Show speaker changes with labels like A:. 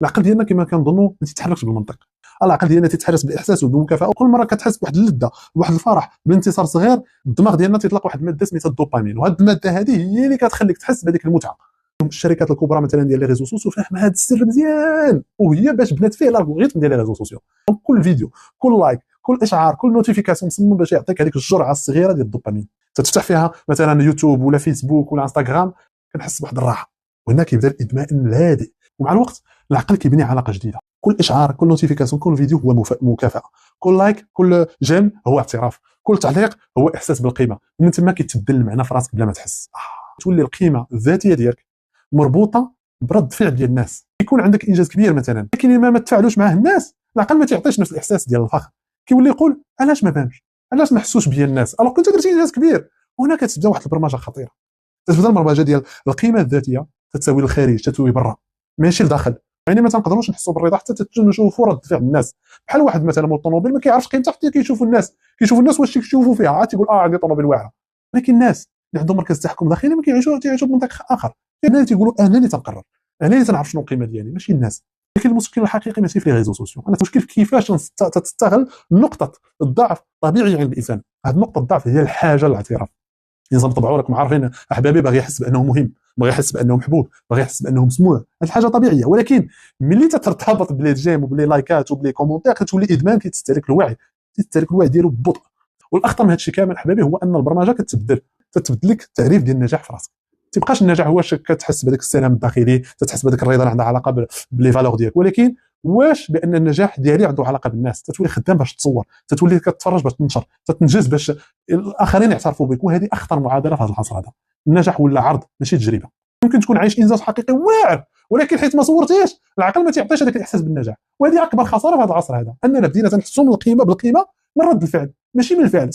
A: العقل ديالنا كما كنظنوا ما تيتحركش بالمنطق. العقل ديالنا تيتحرك بالاحساس وبالمكافاه، وكل مره كتحس بواحد اللذه بواحد الفرح بانتصار صغير، الدماغ ديالنا تيطلق واحد الماده سميتها الدوبامين، وهذه الماده هذه هي اللي كتخليك تحس بهذيك المتعه. الشركات الكبرى مثلا ديال لي ريزو سوسيو فاهمه هذا السر مزيان، وهي باش بنات فيه الالغوريثم ديال لي ريزو سوسيو. كل فيديو، كل لايك، كل اشعار، كل نوتيفيكاسيون مصمم باش يعطيك هذيك الجرعه الصغيره ديال الدوبامين. تفتح فيها مثلا يوتيوب ولا فيسبوك ولا انستغرام كنحس بواحد الراحه، وهنا كيبدا الادمان الهادئ. ومع الوقت العقل كيبني علاقه جديده، كل اشعار، كل نوتيفيكاسيون، كل فيديو هو مكافاه، كل لايك، كل جيم هو اعتراف، كل تعليق هو احساس بالقيمه. ومن ثم كيتبدل المعنى في راسك بلا ما تحس. تولي القيمه الذاتيه ديالك مربوطه برد فعل ديال الناس. يكون عندك انجاز كبير مثلا لكن ما تفاعلوش معاه الناس، العقل ما تعطيش نفس الاحساس ديال الفخر، كيولي يقول علاش ما بانش، علاش ما حسوش بيا الناس، الوغ كنت درتي انجاز كبير. وهنا كتبدا واحد البرمجه خطيره، تتبدا البرمجه ديال القيمه الذاتيه تساوي الخارج، تساوي برا ماشي لداخل. يعني ما تنقدروش نحسوا بالرضا حتى نشوفوا رد فعل الناس. بحال واحد مثلا مول الطوموبيل ما كيعرفش قيمته حتى كيشوفوا الناس واش كيشوفوا فيها، عاد تيقول عندي طوموبيل واعره. ولكن الناس اللي عندهم مركز تحكم داخلي ما تيعيشوا بمنطق اخر، انا تيقولوا انا اللي تنقرر، انا اللي تنعرف شنو القيمه ديالي ماشي الناس. لكن المشكل الحقيقي ماشي في لي ريزو سوسيو، انا المشكل في كيفاش تستغل نقطه الضعف الطبيعي عند الانسان. هذه نقطه الضعف هي الحاجه للاعتراف. الانسان بطبعه راكم عارفين احبابي باغي يحس بانه مهم، باغي يحس بانه محبوب، باغي يحس بانه مسموع. هذه حاجه طبيعيه، ولكن ملي تترتبط بلي جيم وبلي لايكات وبلي كومونتير كتولي ادمان كيتستهلك الوعي، كيتستهلك الوعي ديالو ببطء. والاخطر من هذا الشيء كامل احبابي هو ان البرمجه تتبدل لك التعريف ديال النجاح في راسك. تيبقاش النجاح هو كتحس بهذاك السلام الداخلي، تتحس بهذاك الرضا اللي عندها علاقه بلي فالور ديالك، ولكن واش بان النجاح ديالي عنده علاقه بالناس. تتولي خدام باش تصور، تتولي كتفرج باش تنشر، تتنجز باش الاخرين يعترفوا بك. وهذه اخطر معادله في هذا العصر هذا. النجاح ولا عرض ماشي تجربه. ممكن تكون عايش انجاز حقيقي واعر، ولكن حيت ما صورتيش العقل ما تعطيش هذاك الاحساس بالنجاح. وهذه اكبر خساره في هذا العصر هذا، اننا بدينا تنحسوا من القيمه بالقيمه من رد الفعل ماشي من الفعل.